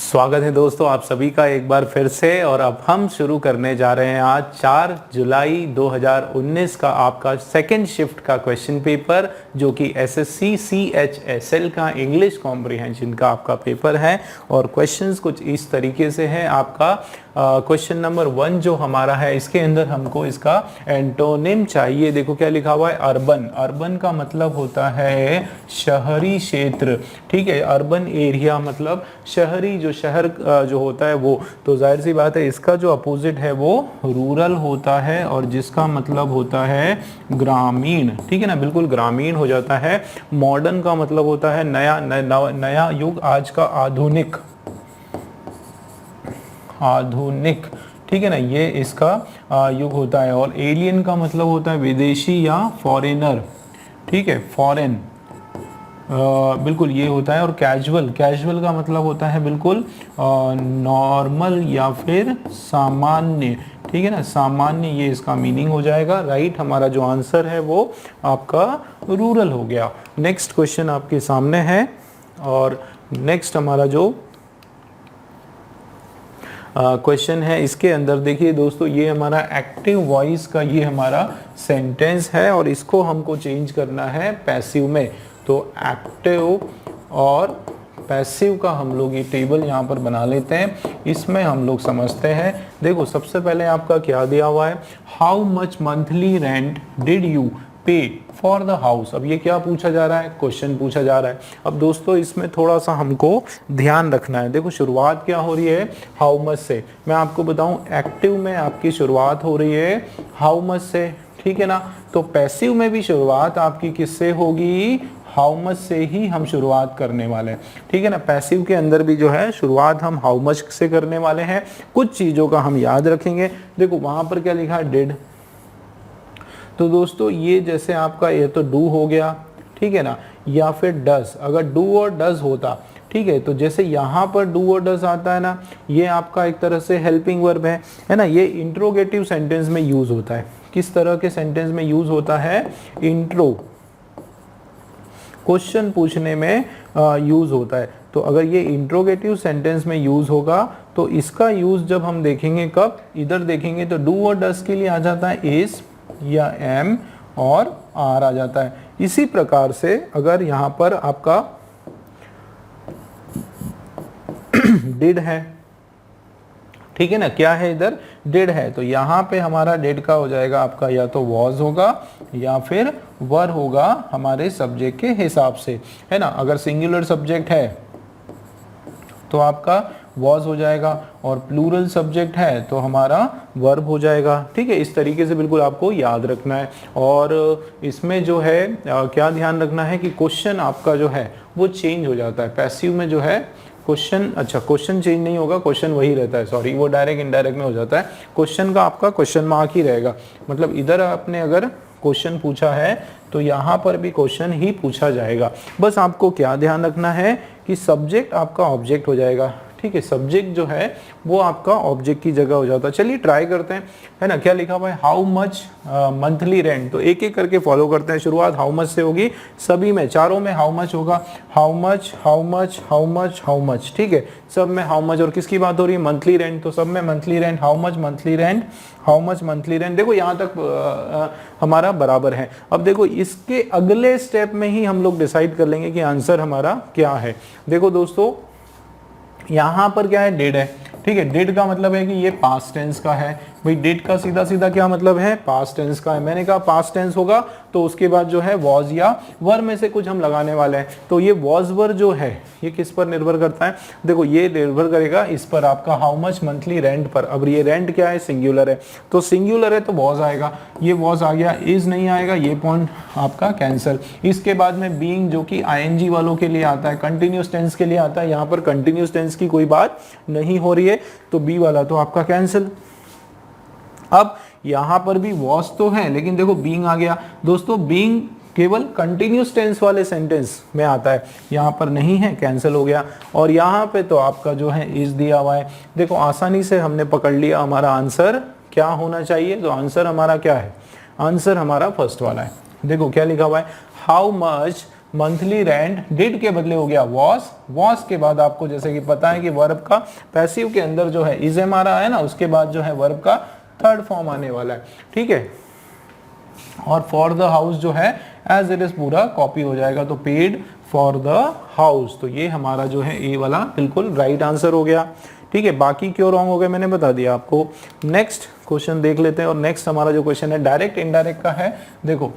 स्वागत है दोस्तों आप सभी का एक बार फिर से। और अब हम शुरू करने जा रहे हैं आज 4 जुलाई 2019 का आपका सेकंड शिफ्ट का क्वेश्चन पेपर, जो कि एसएससी सीएचएसएल का इंग्लिश कॉम्प्रिहेंशन का आपका पेपर है। और क्वेश्चंस कुछ इस तरीके से है। आपका क्वेश्चन नंबर 1 जो हमारा है, इसके अंदर हमको इसका एंटोनिम चाहिए। देखो क्या लिखा हुआ है, अर्बन। अर्बन का मतलब होता है शहरी क्षेत्र, ठीक है। अर्बन एरिया मतलब शहरी, जो शहर जो होता है वो। तो जाहिर सी बात है इसका जो अपोजिट है वो रूरल होता है, और जिसका मतलब होता है ग्रामीण, ठीक है ना, बिल्कुल ग्रामीण हो जाता है। मॉडर्न का मतलब होता है नया, नया युग, आज का आधुनिक, आधुनिक, ठीक है ना, ये इसका युग होता है। और एलियन का मतलब होता है विदेशी या फॉरेनर, ठीक है, फॉरेन, बिल्कुल ये होता है। और कैजुअल, कैजुअल का मतलब होता है बिल्कुल नॉर्मल या फिर सामान्य, ठीक है ना, सामान्य, ये इसका मीनिंग हो जाएगा। राइट, हमारा जो आंसर है वो आपका रूरल हो गया। नेक्स्ट क्वेश्चन आपके सामने है। और नेक्स्ट हमारा जो क्वेश्चन है, इसके अंदर देखिए दोस्तों, ये हमारा एक्टिव वॉइस का ये हमारा सेंटेंस है, और इसको हमको चेंज करना है पैसिव में। तो एक्टिव और पैसिव का हम लोग ये टेबल यहाँ पर बना लेते हैं। इसमें हम लोग समझते हैं। देखो सबसे पहले आपका क्या दिया हुआ है, how much monthly rent did you पे फॉर द हाउस। अब ये क्या पूछा जा रहा है, क्वेश्चन पूछा जा रहा है। अब दोस्तों इसमें थोड़ा सा हमको ध्यान रखना है। देखो शुरुआत क्या हो रही है, हाउ मच से। मैं आपको बताऊं, एक्टिव में आपकी शुरुआत हो रही है हाउ मच से, ठीक है ना। तो पैसिव में भी शुरुआत आपकी किससे होगी, हाउ मच से ही हम शुरुआत करने वाले हैं, ठीक है ना। पैसिव के अंदर भी जो है शुरुआत हम हाउ मच से करने वाले हैं। कुछ चीज़ों का हम याद रखेंगे। देखो वहाँ पर क्या लिखा है, डिड। तो दोस्तों ये जैसे आपका ये तो डू हो गया, ठीक है ना, या फिर डज। अगर डू और डज होता, ठीक है, तो जैसे यहाँ पर डू और डज आता है ना, ये आपका एक तरह से हेल्पिंग वर्ब है ना। ये इंट्रोगेटिव सेंटेंस में यूज होता है। किस तरह के सेंटेंस में यूज होता है, इंट्रो, क्वेश्चन पूछने में यूज होता है। तो अगर ये इंट्रोगेटिव सेंटेंस में यूज होगा तो इसका यूज जब हम देखेंगे, कब, इधर देखेंगे तो डू और डज के लिए आ जाता है इज या एम और आर आ जाता है। इसी प्रकार से अगर यहाँ पर आपका डिड है, ठीक है ना, क्या है इधर, डिड है, तो यहाँ पे हमारा डिड का हो जाएगा आपका या तो वॉज होगा या फिर वर होगा हमारे सब्जेक्ट के हिसाब से, है ना। अगर सिंगुलर सब्जेक्ट है तो आपका वॉज हो जाएगा, और प्लूरल सब्जेक्ट है तो हमारा वर्ब हो जाएगा, ठीक है। इस तरीके से बिल्कुल आपको याद रखना है। और इसमें जो है क्या ध्यान रखना है कि क्वेश्चन आपका जो है वो चेंज हो जाता है। पैसिव में जो है क्वेश्चन, अच्छा क्वेश्चन चेंज नहीं होगा, क्वेश्चन वही रहता है, सॉरी, वो डायरेक्ट इनडायरेक्ट में हो जाता है। क्वेश्चन का आपका क्वेश्चन मार्क ही रहेगा। मतलब इधर आपने अगर क्वेश्चन पूछा है तो यहाँ पर भी क्वेश्चन ही पूछा जाएगा। बस आपको क्या ध्यान रखना है कि सब्जेक्ट आपका ऑब्जेक्ट हो जाएगा, ठीक है। सब्जेक्ट जो है वो आपका ऑब्जेक्ट की जगह हो जाता है। चलिए ट्राई करते हैं, है ना। क्या लिखा हुआ है, हाउ मच मंथली रेंट। तो एक एक करके फॉलो करते हैं। शुरुआत हाउ मच से होगी, सभी में, चारों में हाउ मच होगा। How much, how much, how much, how much, ठीक है, सब में हाउ मच। और किसकी बात हो रही है, मंथली रेंट, तो सब में monthly rent, how much monthly rent, how much monthly rent. देखो यहाँ तक हमारा बराबर है। अब देखो इसके अगले स्टेप में ही हम लोग डिसाइड कर लेंगे कि आंसर हमारा क्या है। देखो दोस्तों यहाँ पर क्या है, डिड है, ठीक है। डिड का मतलब है कि ये पास्ट टेंस का है। भाई डिड का सीधा सीधा क्या मतलब है, पास्ट टेंस का है। मैंने कहा पास्ट टेंस होगा तो उसके बाद जो है वॉज या वर में से कुछ हम लगाने वाले हैं। तो ये वॉज वर जो है ये किस पर निर्भर करता है, देखो ये निर्भर करेगा इस पर, आपका हाउ मच मंथली रेंट पर। अब ये रेंट क्या है, सिंगुलर है, तो सिंगुलर है तो वॉज आएगा, ये वॉज आ गया, इज नहीं आएगा, ये पॉइंट आपका कैंसिल। इसके बाद में बीइंग जो कि आईएनजी वालों के लिए आता है, कंटिन्यूस टेंस के लिए आता है, यहाँ पर कंटिन्यूस टेंस की कोई बात नहीं हो रही है, तो बी वाला तो आपका कैंसिल। अब यहां पर भी वॉज तो है, लेकिन देखो बीइंग आ गया। दोस्तों बीइंग केवल कंटिन्यूस टेंस वाले सेंटेंस में आता है, यहां पर नहीं है, कैंसिल हो गया। और यहां पे तो आपका जो है इज दिया हुआ है। देखो आसानी से हमने पकड़ लिया हमारा आंसर क्या होना चाहिए। तो आंसर हमारा क्या है, आंसर हमारा फर्स्ट वाला है। देखो क्या लिखा हुआ है, how much monthly rent, did के बदले हो गया वॉज के बाद आपको जैसे कि पता है कि वर्ब का पैसिव के अंदर जो है इज एम आ रहा है ना, उसके बाद जो है वर्ब का थर्ड फॉर्म आने वाला है, ठीक है। और फॉर द हाउस जो है एज इट इज पूरा कॉपी हो जाएगा, तो पेड फॉर द हाउस, तो ये हमारा जो है ए वाला बिल्कुल राइट आंसर हो गया, ठीक है। बाकी क्यों रॉन्ग हो गए मैंने बता दिया आपको। नेक्स्ट क्वेश्चन देख लेते हैं, और नेक्स्ट हमारा जो क्वेश्चन है डायरेक्ट इनडायरेक्ट का है। देखो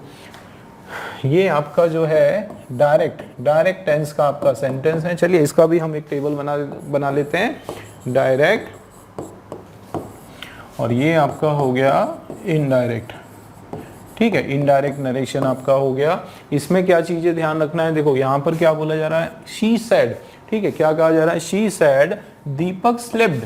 ये आपका जो है डायरेक्ट टेंस का आपका सेंटेंस है। चलिए इसका भी हम एक टेबल बना लेते हैं, डायरेक्ट, और ये आपका हो गया इनडायरेक्ट, ठीक है। इनडायरेक्ट नरेशन आपका हो गया। इसमें क्या चीजें ध्यान रखना है, देखो यहाँ पर क्या बोला जा रहा है, शी सेड, ठीक है। क्या कहा जा रहा है, she said Deepak slipped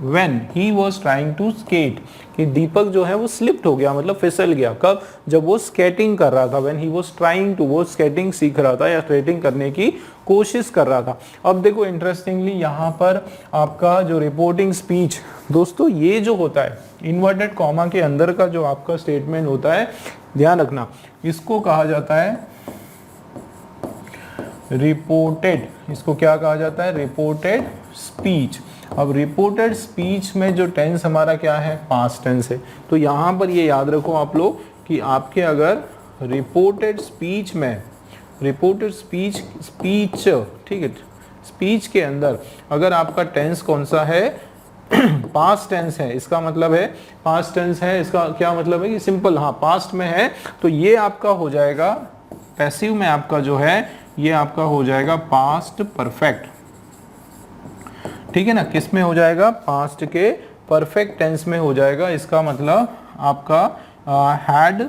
when he was trying to skate, कि दीपक जो है वो स्लिप्ड हो गया, मतलब फिसल गया। कब, जब वो स्केटिंग कर रहा था, when he was trying to, वो स्केटिंग सीख रहा था या स्केटिंग करने की कोशिश कर रहा था। अब देखो इंटरेस्टिंगली यहाँ पर आपका जो रिपोर्टिंग स्पीच, दोस्तों ये जो होता है इन्वर्टेड कॉमा के अंदर का जो आपका स्टेटमेंट होता है, ध्यान रखना, इसको कहा जाता है रिपोर्टेड। इसको क्या कहा जाता है, रिपोर्टेड स्पीच। अब रिपोर्टेड स्पीच में जो टेंस हमारा क्या है, पास्ट टेंस है। तो यहाँ पर ये याद रखो आप लोग कि आपके अगर रिपोर्टेड स्पीच में, रिपोर्टेड स्पीच, ठीक है, स्पीच के अंदर अगर आपका टेंस कौन सा है, पास्ट टेंस है, इसका मतलब है पास्ट टेंस है, इसका क्या मतलब है कि सिंपल, हाँ पास्ट में है, तो ये आपका हो जाएगा पैसिव में, आपका जो है ये आपका हो जाएगा पास्ट परफेक्ट, ठीक है ना। किस में हो जाएगा, पास्ट के परफेक्ट टेंस में हो जाएगा। इसका मतलब आपका हैड,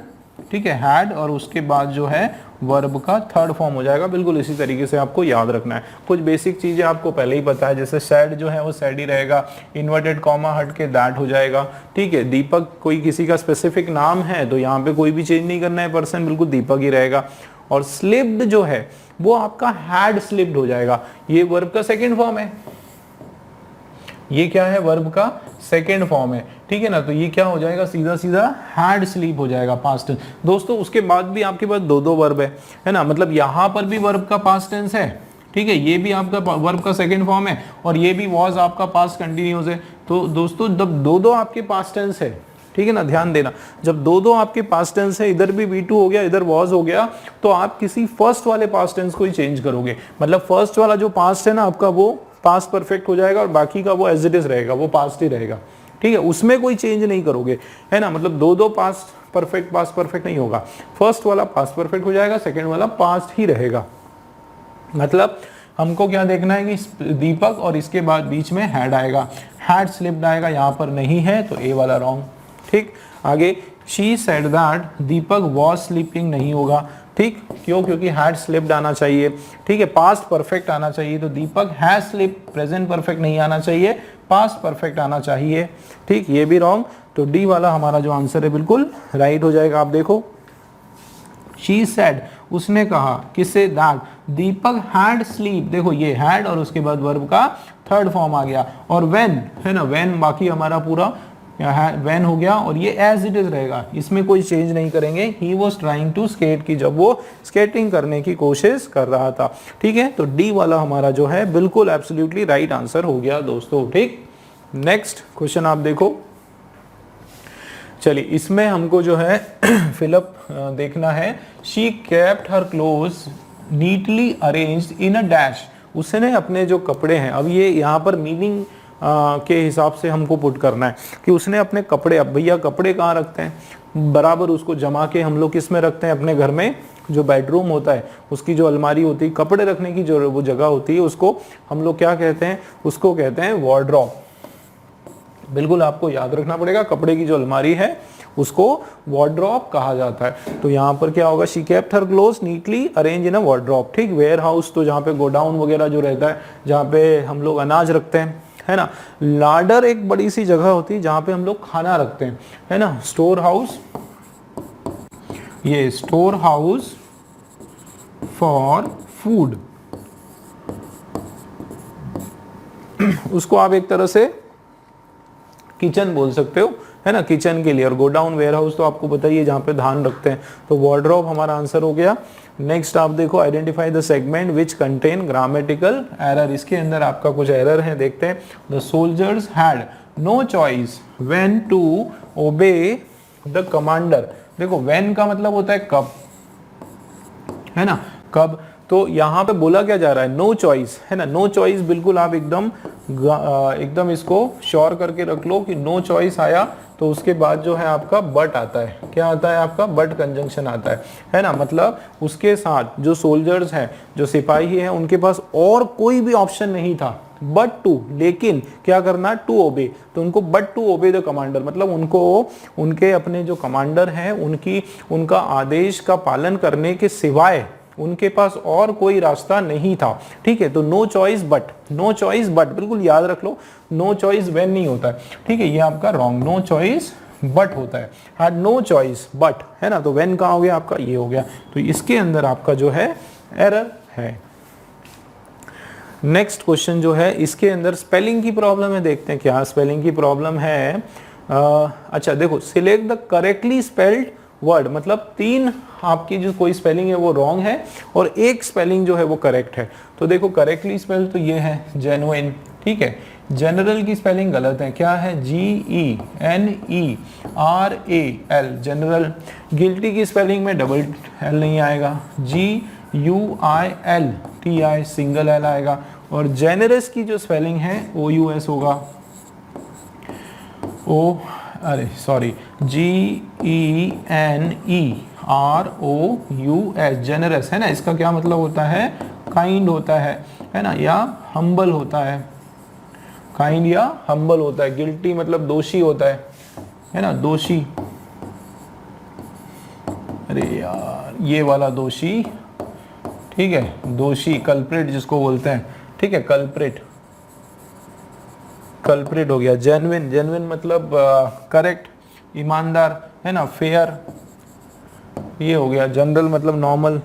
ठीक है, हैड, और उसके बाद जो है वर्ब का थर्ड फॉर्म हो जाएगा। बिल्कुल इसी तरीके से आपको याद रखना है। कुछ बेसिक चीजें आपको पहले ही पता है, जैसे सैड जो है वो सैड ही रहेगा, इन्वर्टेड कॉमा हट के दैट हो जाएगा, ठीक है। दीपक कोई किसी का स्पेसिफिक नाम है तो यहाँ पे कोई भी चेंज नहीं करना है, पर्सन बिल्कुल दीपक ही रहेगा। और स्लिप्ड जो है वो आपका हैड स्लिप्ड हो जाएगा, ये वर्ब का सेकेंड फॉर्म है, ये क्या है, वर्ब का सेकेंड फॉर्म है, ठीक है ना। तो ये क्या हो जाएगा, सीधा सीधा हैड स्लीप हो जाएगा पास्ट टेंस। दोस्तों उसके बाद भी आपके पास दो वर्ब है ना, मतलब यहाँ पर भी वर्ब का पास्ट टेंस है, ठीक है, ये भी आपका वर्ब का सेकेंड फॉर्म है, और ये भी वॉज आपका पास्ट कंटिन्यूस है। तो दोस्तों जब दो आपके पास्ट टेंस है, ठीक है ना, ध्यान देना, जब दो आपके पास्ट टेंस है, इधर भी V2 हो गया, इधर वॉज हो गया, तो आप किसी फर्स्ट वाले पास्ट टेंस को ही चेंज करोगे। मतलब फर्स्ट वाला जो पास्ट है ना आपका, वो पास्ट परफेक्ट हो जाएगा, और बाकी का वो एज इट इज रहेगा, वो पास्ट ही रहेगा, ठीक है, उसमें कोई चेंज नहीं करोगे, है ना। मतलब दो पास्ट परफेक्ट नहीं होगा, फर्स्ट वाला पास्ट परफेक्ट हो जाएगा, सेकंड वाला पास्ट ही रहेगा। मतलब हमको क्या देखना है कि दीपक और इसके बाद बीच में हैड आएगा, हैड स्लिप्ड आएगा, यहाँ पर नहीं है, तो ए वाला रॉन्ग, ठीक। आगे she said that Deepak was sleeping नहीं होगा, ठीक, क्यों, क्योंकि हैड स्लिप्ड आना चाहिए, ठीक है, पास्ट परफेक्ट आना चाहिए, तो दीपक हैज स्लिप्ड, प्रेजेंट परफेक्ट नहीं आना चाहिए, पास्ट परफेक्ट आना चाहिए, ठीक, ये भी रॉन्ग। तो डी वाला हमारा जो आंसर है बिल्कुल राइट हो जाएगा। आप देखो शी सेड, उसने कहा, किससे, दैट दीपक हैड स्लीप, देखो ये हैड और उसके बाद वर्ब का थर्ड फॉर्म आ गया, और व्हेन है ना, व्हेन बाकी हमारा पूरा वैन हो गया, और ये एज इट इज रहेगा, इसमें कोई चेंज नहीं करेंगे। He was trying to skate, की जब वो स्केटिंग करने की कोशिश कर रहा था, ठीक है। तो डी वाला हमारा जो है बिल्कुल एब्सोल्युटली राइट आंसर हो गया दोस्तों, ठीक। नेक्स्ट क्वेश्चन आप देखो, चलिए इसमें हमको जो है फिलअप देखना है। She kept her clothes neatly arranged in a dash, उसने अपने जो कपड़े हैं, अब ये यहाँ पर मीनिंग के हिसाब से हमको पुट करना है कि उसने अपने कपड़े, अब भैया कपड़े कहाँ रखते हैं, बराबर उसको जमा के हम लोग किस में रखते हैं, अपने घर में जो बेडरूम होता है उसकी जो अलमारी होती है, कपड़े रखने की जो वो जगह होती है, उसको हम लोग क्या कहते हैं, उसको कहते हैं वार्डरोब। बिल्कुल आपको याद रखना पड़ेगा, कपड़े की जो अलमारी है उसको वार्डरोब कहा जाता है। तो यहाँ पर क्या होगा, she kept her clothes neatly arrange in a wardrobe, ठीक। वेयर हाउस तो जहाँ पे गोडाउन वगैरह जो रहता है, जहाँ पे हम लोग अनाज रखते हैं, है ना। लाडर एक बड़ी सी जगह होती है जहाँ पे हम लोग खाना रखते हैं, है ना। स्टोर हाउस, ये स्टोर हाउस फॉर फूड, उसको आप एक तरह से किचन बोल सकते हो, है ना, किचन के लिए। और गोडाउन वेयर हाउस तो आपको बताइए जहाँ पे धान रखते हैं, तो वार्डरोब हमारा आंसर हो गया। नेक्स्ट आप देखो, identify the segment which contain grammatical error. इसके अंदर आपका कुछ एरर है, देखते हैं। The soldiers had no choice when to obey the commander. देखो व्हेन का मतलब होता है कब, है ना, कब। तो यहाँ पे बोला क्या जा रहा है, नो चॉइस, है ना। नो चॉइस बिल्कुल आप एकदम इसको श्योर करके रख लो कि नो चॉइस आया तो उसके बाद जो है आपका बट आता है। क्या आता है आपका, बट कंजंक्शन आता है ना। मतलब उसके साथ जो सोल्जर्स हैं, जो सिपाही हैं, उनके पास और कोई भी ऑप्शन नहीं था बट टू, लेकिन क्या करना, टू ओबे। तो उनको but to obey the commander, मतलब उनको उनके अपने जो कमांडर हैं उनका आदेश का पालन करने के सिवाय उनके पास और कोई रास्ता नहीं था। ठीक है, तो no choice but, no choice but बिल्कुल याद रख लो, नो चॉइस व्हेन नहीं होता है। ठीक है, ये आपका रॉन्ग, नो चॉइस बट होता है। हाँ, नो चॉइस बट, है ना। तो व्हेन कहाँ हो गया आपका, ये हो गया। तो इसके अंदर आपका जो है एरर है। नेक्स्ट क्वेश्चन जो है, इसके अंदर स्पेलिंग की प्रॉब्लम है, देखते हैं क्या स्पेलिंग की प्रॉब्लम है। अच्छा देखो, select the correctly spelled word, मतलब 3 आपकी जो कोई स्पेलिंग है वो रॉन्ग है और एक स्पेलिंग जो है वो करेक्ट है। तो देखो करेक्टली स्पेल तो ये है जेन्युइन, ठीक है। जनरल की स्पेलिंग गलत है, क्या है, GENERAL, जनरल। गिल्टी की स्पेलिंग में डबल एल नहीं आएगा, GUILTI सिंगल एल आएगा। और जेनरस की जो स्पेलिंग है OUS होगा, GENEROUS, जेनरस, है ना। इसका क्या मतलब होता है, काइंड होता है ना, या हम्बल होता है, काइंड या हम्बल होता है। गिल्टी मतलब दोषी होता है ना, दोषी। अरे यार ये वाला दोषी, ठीक है, दोषी, कल्प्रिट जिसको बोलते हैं, ठीक है, कल्प्रिट हो गया। जेन्युइन मतलब करेक्ट, ईमानदार, है ना, फेयर, ये हो गया। जनरल मतलब नॉर्मल,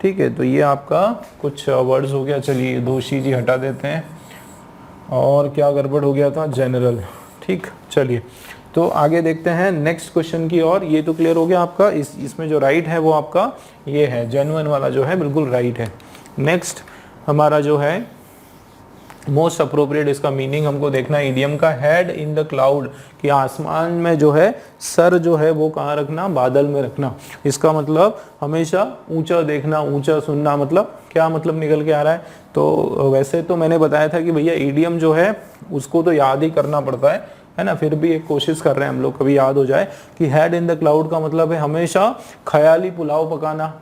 ठीक है। तो ये आपका कुछ वर्ड्स हो गया। चलिए दोषी जी हटा देते हैं। और क्या गड़बड़ हो गया था, जनरल, ठीक। चलिए तो आगे देखते हैं नेक्स्ट क्वेश्चन की ओर। ये तो क्लियर हो गया आपका, इसमें जो राइट है वो आपका ये है, जेन्युइन वाला जो है बिल्कुल राइट है। नेक्स्ट हमारा जो है मोस्ट अप्रोप्रिएट, इसका मीनिंग हमको देखना है। इडियम का हेड इन द क्लाउड, कि आसमान में जो है सर जो है वो कहाँ रखना, बादल में रखना। इसका मतलब हमेशा ऊंचा देखना, ऊंचा सुनना। मतलब क्या मतलब निकल के आ रहा है, तो वैसे तो मैंने बताया था कि भैया इडियम जो है उसको तो याद ही करना पड़ता है ना। फिर भी एक कोशिश कर रहे हैं हम लोग कभी याद हो जाए कि हेड इन द क्लाउड का मतलब है हमेशा ख्याली पुलाव पकाना,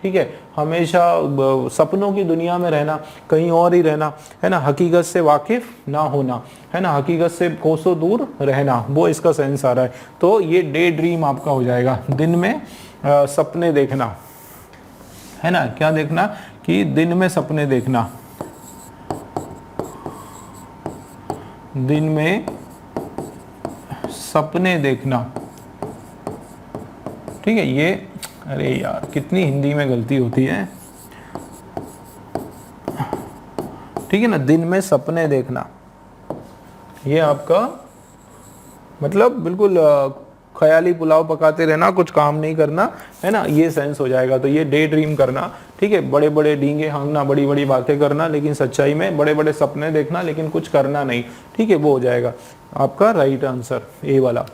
ठीक है, हमेशा सपनों की दुनिया में रहना, कहीं और ही रहना, है ना। हकीकत से वाकिफ ना होना, है ना, हकीकत से कोसों दूर रहना, वो इसका सेंस आ रहा है। तो ये डे ड्रीम आपका हो जाएगा, दिन में सपने देखना, है ना। क्या देखना, कि दिन में सपने देखना, दिन में सपने देखना, ठीक है। ये अरे यार कितनी हिंदी में गलती होती है, ठीक है ना। दिन में सपने देखना, ये आपका मतलब बिल्कुल ख्याली पुलाव पकाते रहना, कुछ काम नहीं करना, है ना, ये सेंस हो जाएगा। तो ये डे ड्रीम करना, ठीक है, बड़े बड़े डींगे हाँगना, बड़ी बड़ी बातें करना, लेकिन सच्चाई में बड़े बड़े सपने देखना लेकिन कुछ करना नहीं, ठीक है, वो हो जाएगा आपका राइट आंसर, ए वाला।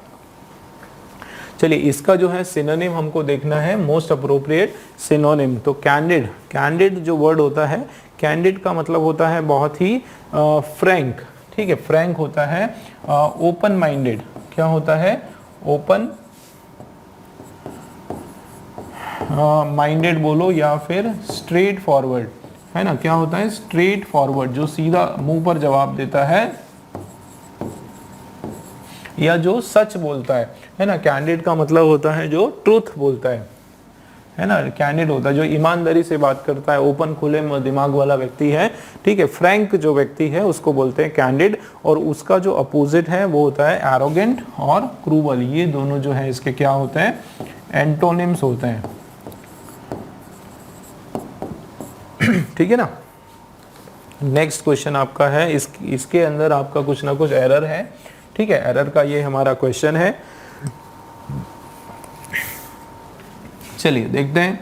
चलिए इसका जो है सिनोनिम हमको देखना है, मोस्ट अप्रोप्रिएट सिनोनिम। तो कैंडिड, कैंडिड जो वर्ड होता है, कैंडिड का मतलब होता है बहुत ही फ्रैंक, ठीक है, फ्रैंक होता है। ओपन माइंडेड, क्या होता है, ओपन माइंडेड बोलो, या फिर स्ट्रेट फॉरवर्ड, है ना। क्या होता है, स्ट्रेट फॉरवर्ड, जो सीधा मुंह पर जवाब देता है, या जो सच बोलता है ना। कैंडिड का मतलब होता है जो ट्रूथ बोलता है ना, कैंडिड होता है जो ईमानदारी से बात करता है, ओपन खुले दिमाग वाला व्यक्ति है, ठीक है। फ्रैंक जो व्यक्ति है उसको बोलते हैं कैंडिड, और उसका जो अपोजिट है वो होता है एरोगेंट और क्रूवल। ये दोनों जो है इसके क्या होते हैं, एंटोनिम्स होते हैं, ठीक है ना। नेक्स्ट क्वेश्चन आपका है, इसके अंदर आपका कुछ ना कुछ एरर है। ठीक है, एरर का ये हमारा क्वेश्चन है। चलिए देखते हैं,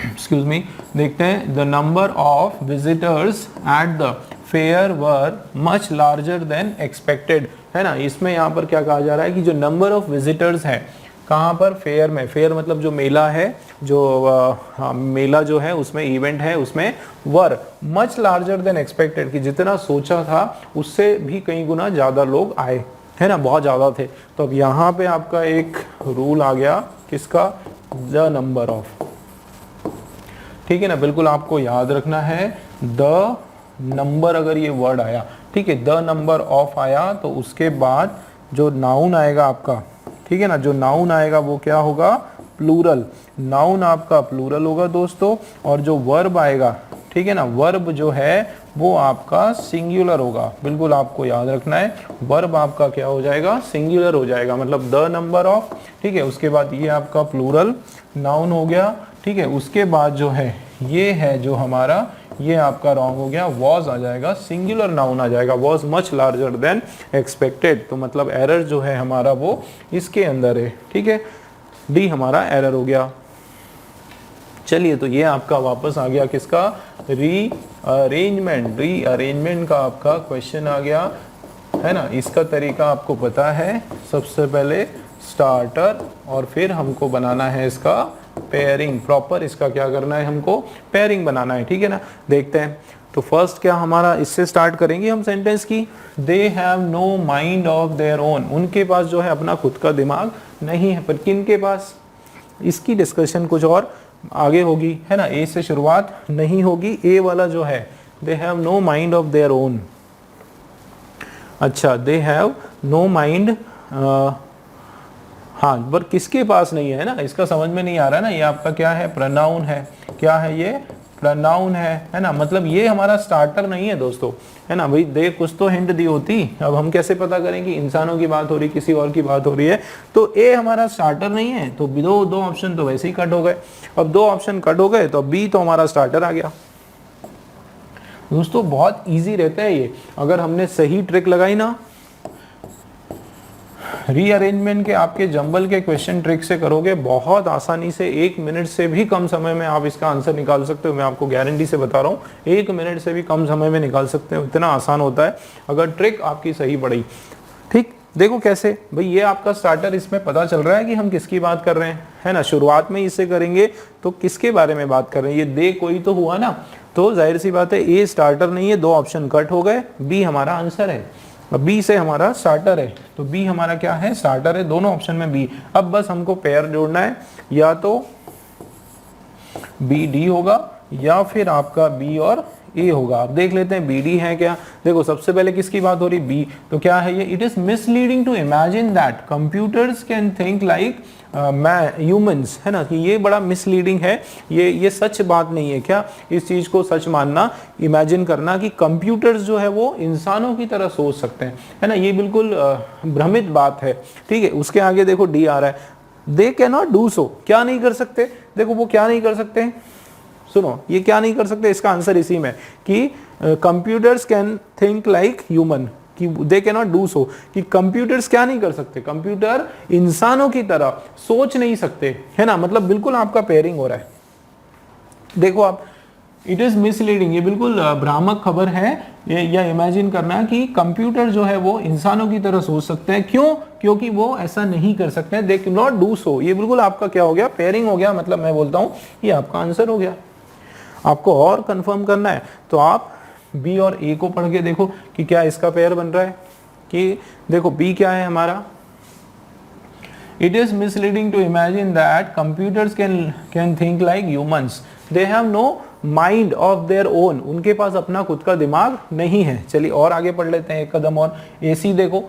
एक्सक्यूज मी, देखते हैं। The number of visitors at the fair were much larger than expected, है ना। इसमें यहाँ पर क्या कहा जा रहा है कि जो नंबर ऑफ विजिटर्स है कहाँ पर, फेयर में, फेयर मतलब जो मेला है, जो मेला जो है उसमें इवेंट है, उसमें were much larger than expected, कि जितना सोचा था उससे भी कई गुना ज़्यादा लोग आए, है ना, बहुत ज़्यादा थे। तो अब यहाँ पे आपका एक रूल आ गया किसका, द नंबर ऑफ, ठीक है ना, बिल्कुल आपको याद रखना है द नंबर, अगर ये वर्ड आया, ठीक है, द नंबर ऑफ आया तो उसके बाद जो नाउन आएगा आपका, ठीक है ना, जो नाउन आएगा वो क्या होगा, प्लूरल, नाउन आपका प्लूरल होगा दोस्तों। और जो वर्ब आएगा, ठीक है ना, वर्ब जो है वो आपका सिंगुलर होगा, बिल्कुल आपको याद रखना है, वर्ब आपका क्या हो जाएगा, सिंगुलर हो जाएगा, मतलब द नंबर ऑफ, ठीक है। उसके बाद ये आपका प्लूरल नाउन हो गया, ठीक है। उसके बाद जो है ये है जो हमारा, ये आपका रॉन्ग हो गया, वॉज आ जाएगा, सिंगुलर नाउन आ जाएगा, was much larger than expected, तो मतलब एरर जो है हमारा वो इसके अंदर है, ठीक है, डी हमारा एरर हो गया। चलिए, तो ये आपका वापस आ गया किसका, रीअरेंजमेंट, रीअरेंजमेंट का आपका क्वेश्चन आ गया, है ना। इसका तरीका आपको पता है, सबसे पहले स्टार्टर और फिर हमको बनाना है इसका पेयरिंग, प्रॉपर इसका क्या करना है, हमको पेयरिंग बनाना है, ठीक है ना। देखते हैं, तो फर्स्ट क्या हमारा, इससे स्टार्ट करेंगे हम सेंटेंस की, they have no mind of their own, उनके पास जो है अपना खुद का दिमाग नहीं है, पर किन के पास, इसकी डिस्कशन कुछ और आगे होगी, है ना। ए से शुरुआत नहीं होगी, ए वाला जो है, they have no mind of their own, अच्छा, दे हैव नो माइंड, हाँ, पर किसके पास नहीं है ना, इसका समझ में नहीं आ रहा है ना, ये आपका क्या है, प्रोनाउन है, क्या है ये, प्रोनाउन है ना, मतलब ये हमारा स्टार्टर नहीं है दोस्तों, है ना भाई, दे कुछ तो हिंट दी होती, अब हम कैसे पता करें कि इंसानों की बात हो रही, किसी और की बात हो रही है, तो ए हमारा स्टार्टर नहीं है, तो दो ऑप्शन तो वैसे ही कट हो गए, अब दो ऑप्शन कट हो गए तो बी तो हमारा स्टार्टर आ गया। दोस्तों बहुत ईजी रहता है ये, अगर हमने सही ट्रिक लगाई ना, रीअरेंजमेंट के आपके जंबल के क्वेश्चन ट्रिक से करोगे, बहुत आसानी से 1 मिनट से भी कम समय में आप इसका आंसर निकाल सकते हो, मैं आपको गारंटी से बता रहा हूँ, 1 मिनट से भी कम समय में निकाल सकते हो, इतना आसान होता है अगर ट्रिक आपकी सही पड़ी, ठीक। देखो कैसे भाई, ये आपका स्टार्टर, इसमें पता चल रहा है कि हम किसकी बात कर रहे हैं, है ना, शुरुआत में इससे करेंगे तो किसके बारे में बात कर रहे हैं, ये दे कोई तो हुआ ना, तो जाहिर सी बात है ए स्टार्टर नहीं है, दो ऑप्शन कट हो गए, बी हमारा आंसर है, अब बी से हमारा स्टार्टर है, तो बी हमारा क्या है, स्टार्टर है, दोनों ऑप्शन में बी। अब बस हमको पेयर जोड़ना है, या तो बी डी होगा या फिर आपका बी और ए होगा। आप देख लेते हैं बी डी है क्या, देखो सबसे पहले किसकी बात हो रही, बी, तो क्या है ये, it is misleading to imagine that computers can think like humans, है ना, कि ये बड़ा मिसलीडिंग है, ये सच बात नहीं है क्या, इस चीज को सच मानना, इमेजिन करना कि कंप्यूटर्स जो है वो इंसानों की तरह सोच सकते हैं, है ना, ये बिल्कुल भ्रमित बात है, ठीक है। उसके आगे देखो डी आ रहा है, दे कैन नॉट डू सो, क्या नहीं कर सकते, देखो वो क्या नहीं कर सकते, सुनो, ये क्या नहीं कर सकते, इसका आंसर इसी में कि computers can think like human, कि they can not do so, कि कंप्यूटर्स क्या नहीं कर सकते, कंप्यूटर इंसानों की तरह सोच नहीं सकते, है ना, मतलब बिल्कुल आपका पेयरिंग हो रहा है। देखो आप, इट इज मिसलीडिंग, ये बिल्कुल भ्रामक खबर है, या इमेजिन करना कि कंप्यूटर जो है वो इंसानों की तरह सोच सकते हैं, क्यों, क्योंकि वो ऐसा नहीं कर सकते हैं, दे कैन नॉट डू सो, ये बिल्कुल आपका क्या हो गया, पेयरिंग हो गया, मतलब मैं बोलता हूं ये आपका आंसर हो गया। आपको और कंफर्म करना है तो आप बी और ए को पढ़ के देखो कि क्या इसका पेयर बन रहा है, कि देखो बी क्या है हमारा, it is misleading to imagine that computers can think like humans, they have no mind of their own, उनके पास अपना खुद का दिमाग नहीं है। चलिए और आगे पढ़ लेते हैं एक कदम और, ए सी देखो,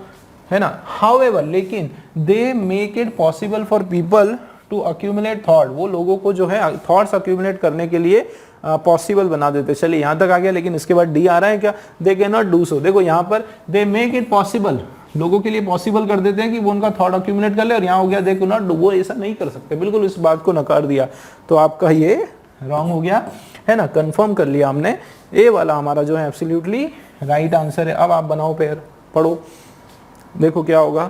है ना, हाउएवर, लेकिन they make it possible for people to accumulate thought, वो लोगों को जो है थॉट्स अक्यूमुलेट करने के लिए पॉसिबल बना देते। चलिए यहाँ तक आ गया, लेकिन इसके बाद डी आ रहा है क्या, दे कैन नॉट डू सो, देखो यहाँ पर दे मेक इट पॉसिबल, लोगों के लिए पॉसिबल कर देते हैं कि वो उनका थॉट अक्यूमुलेट कर ले, और यहाँ हो गया दे कैन नॉट डू, वो ऐसा नहीं कर सकते, बिल्कुल इस बात को नकार दिया, तो आपका ये रॉन्ग हो गया, है ना, कंफर्म कर लिया हमने, ए वाला हमारा जो है एब्सोल्युटली राइट आंसर है। अब आप बनाओ पेयर, पढ़ो, देखो क्या होगा,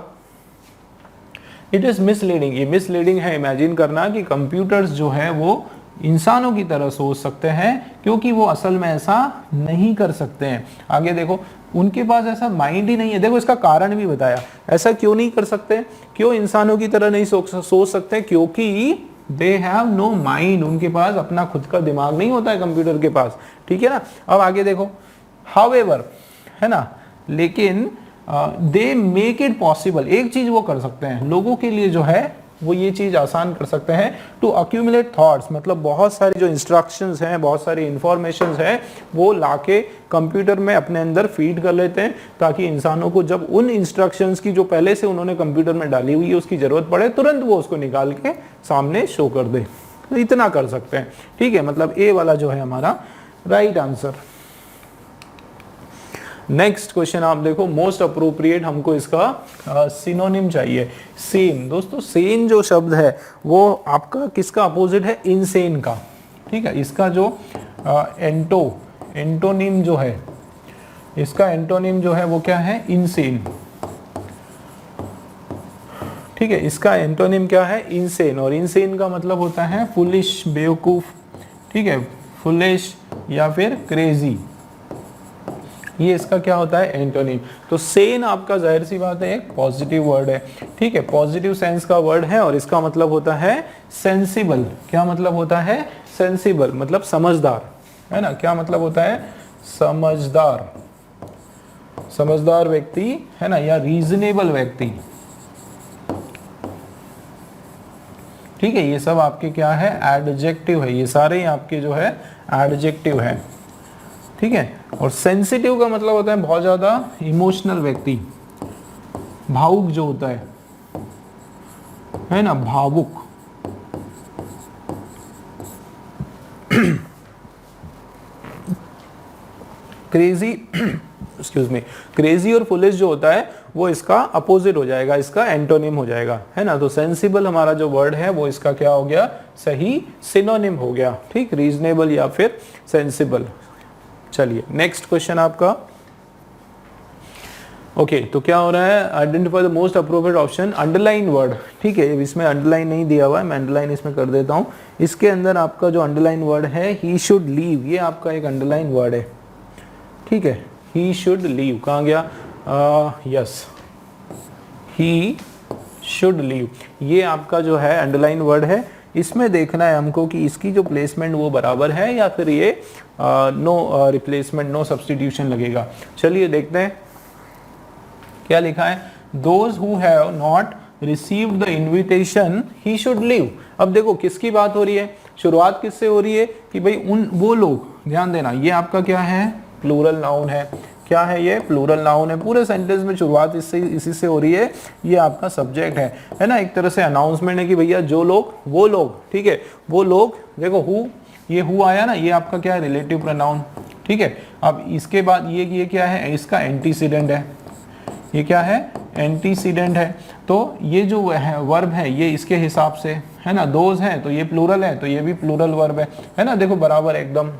इट इज मिसलीडिंग। ये मिसलीडिंग है इमेजिन करना कि कंप्यूटर्स जो है वो इंसानों की तरह सोच सकते हैं, क्योंकि वो असल में ऐसा नहीं कर सकते हैं। आगे देखो, उनके पास ऐसा माइंड ही नहीं है। देखो इसका कारण भी बताया, ऐसा क्यों नहीं कर सकते, क्यों इंसानों की तरह नहीं सोच सकते, क्योंकि दे हैव नो माइंड, उनके पास अपना खुद का दिमाग नहीं होता है कंप्यूटर के पास, ठीक है ना। अब आगे देखो, हाउएवर, है ना, लेकिन दे मेक इट पॉसिबल, एक चीज वो कर सकते हैं, लोगों के लिए जो है वो ये चीज आसान कर सकते हैं, टू अक्यूमुलेट थॉट्स, मतलब बहुत सारी जो इंस्ट्रक्शंस हैं, बहुत सारी इंफॉर्मेशंस हैं, वो लाके कंप्यूटर में अपने अंदर फीड कर लेते हैं, ताकि इंसानों को जब उन इंस्ट्रक्शंस की जो पहले से उन्होंने कंप्यूटर में डाली हुई है उसकी जरूरत पड़े, तुरंत वो उसको निकाल के सामने शो कर दे। तो इतना कर सकते हैं, ठीक है। मतलब ए वाला जो है हमारा राइट आंसर। नेक्स्ट क्वेश्चन आप देखो, मोस्ट अप्रोप्रिएट, हमको इसका सिनोनिम चाहिए। सेन, दोस्तों सेन जो शब्द है वो आपका किसका अपोजिट है, इनसेन का, ठीक है। इसका जो एंटोनिम जो है, इसका एंटोनिम जो है वो क्या है, इनसेन, ठीक है। इसका एंटोनिम क्या है, इनसेन, और इनसेन का मतलब होता है फुलिश, बेवकूफ, ठीक है, फुलिश या फिर क्रेजी, ये इसका क्या होता है, एंटोनिम। तो सेन आपका जाहिर सी बात है एक पॉजिटिव वर्ड है, ठीक है, पॉजिटिव सेंस का वर्ड है, और इसका मतलब होता है सेंसिबल। क्या मतलब होता है, सेंसिबल, मतलब समझदार, है ना। क्या मतलब होता है, समझदार, समझदार व्यक्ति, है ना, या रीजनेबल व्यक्ति, ठीक है। ये सब आपके क्या है, एडजेक्टिव है, ये सारे आपके जो है एडजेक्टिव है, ठीक है। और सेंसिटिव का मतलब होता है बहुत ज्यादा इमोशनल व्यक्ति, भावुक जो होता है ना, भावुक। क्रेजी, एक्सक्यूज मी, क्रेजी और फुलिश जो होता है वो इसका अपोजिट हो जाएगा, इसका एंटोनिम हो जाएगा, है ना। तो सेंसिबल हमारा जो वर्ड है वो इसका क्या हो गया, सही सिनोनिम हो गया, ठीक, रीजनेबल या फिर सेंसिबल। चलिए नेक्स्ट क्वेश्चन आपका, ओके तो क्या हो रहा है, identify the most appropriate option, underline word, ठीक है। इसमें अंडरलाइन नहीं दिया हुआ है, मैं अंडरलाइन इसमें कर देता हूं। इसके अंदर आपका जो अंडरलाइन वर्ड है, ही शुड लीव, ये आपका एक अंडरलाइन वर्ड है, ठीक है। ही शुड लीव कहाँ गया, यस, ही शुड लीव, ये आपका जो है अंडरलाइन वर्ड है। इसमें देखना है हमको कि इसकी जो प्लेसमेंट वो बराबर है या फिर ये नो रिप्लेसमेंट, नो सब्स्टिट्यूशन लगेगा। चलिए देखते हैं क्या लिखा है, those who have not received the invitation he should leave. अब देखो किसकी बात हो रही है, शुरुआत किससे हो रही है कि भाई उन वो लोग, ध्यान देना ये आपका क्या है, प्लूरल नाउन है, क्या है ये, प्लूरल नाउन है। पूरे सेंटेंस में शुरुआत इससे इसी से हो रही है, ये आपका सब्जेक्ट है ना, एक तरह से अनाउंसमेंट है कि भैया जो लोग, वो लोग, ठीक है, वो लोग। देखो हु, ये हु आया ना, ये आपका क्या है, रिलेटिव प्रोनाउन, ठीक है। अब इसके बाद ये क्या है, इसका एंटीसीडेंट है, ये क्या है, एंटीसीडेंट है। तो ये जो है वर्ब है ये इसके हिसाब से, है ना, दोज है तो ये प्लूरल है, तो ये भी प्लूरल वर्ब है ना, देखो बराबर एकदम।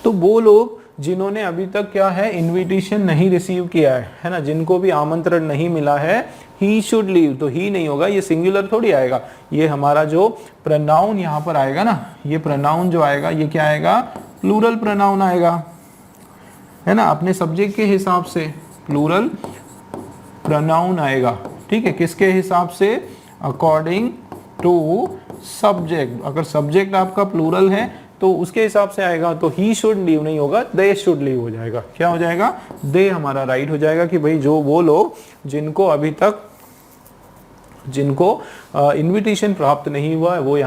तो वो लोग जिन्होंने अभी तक क्या है, इनविटेशन नहीं रिसीव किया है ना, जिनको भी आमंत्रण नहीं मिला है, ही शुड लीव, तो ही नहीं होगा, ये सिंगुलर थोड़ी आएगा, ये हमारा जो प्रोनाउन यहाँ पर आएगा ना, ये प्रोनाउन जो आएगा ये क्या आएगा, प्लूरल प्रोनाउन आएगा, है ना, अपने सब्जेक्ट के हिसाब से प्लूरल प्रोनाउन आएगा, ठीक है। किसके हिसाब से, अकॉर्डिंग टू सब्जेक्ट। अगर सब्जेक्ट आपका प्लूरल है तो उसके हिसाब से आएगा, तो ही शुड लीव नहीं होगा, दे शुड लीव हो जाएगा। क्या हो जाएगा, दे हमारा राइट हो जाएगा कि भाई जो वो लोग जिनको अभी तक, जिनको इनविटेशन प्राप्त नहीं हुआ है वो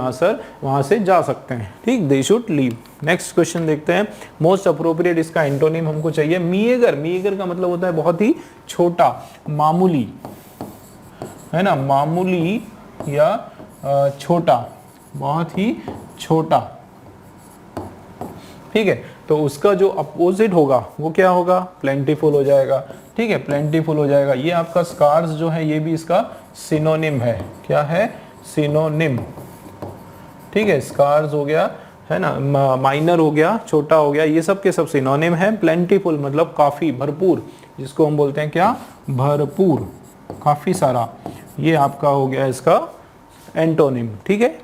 वहां से जा सकते हैं, ठीक, they should leave. Next question देखते हैं, मोस्ट अप्रोप्रिएट, इसका एंटोनिम हमको चाहिए, मीएगर। मीएगर का मतलब होता है बहुत ही छोटा, मामूली, है ना, मामूली या छोटा, बहुत ही छोटा, ठीक है। तो उसका जो अपोजिट होगा वो क्या होगा, प्लेंटीफुल हो जाएगा, ठीक है, प्लेंटीफुल हो जाएगा। ये आपका स्कार्स जो है ये भी इसका सिनोनिम है, क्या है, सिनोनिम, ठीक है। स्कार्स हो गया, है ना, माइनर हो गया, छोटा हो गया, ये सब के सब सिनोनिम है। प्लेंटीफुल मतलब काफी, भरपूर, जिसको हम बोलते हैं क्या, भरपूर, काफी सारा, ये आपका हो गया इसका एंटोनिम। ठीक है,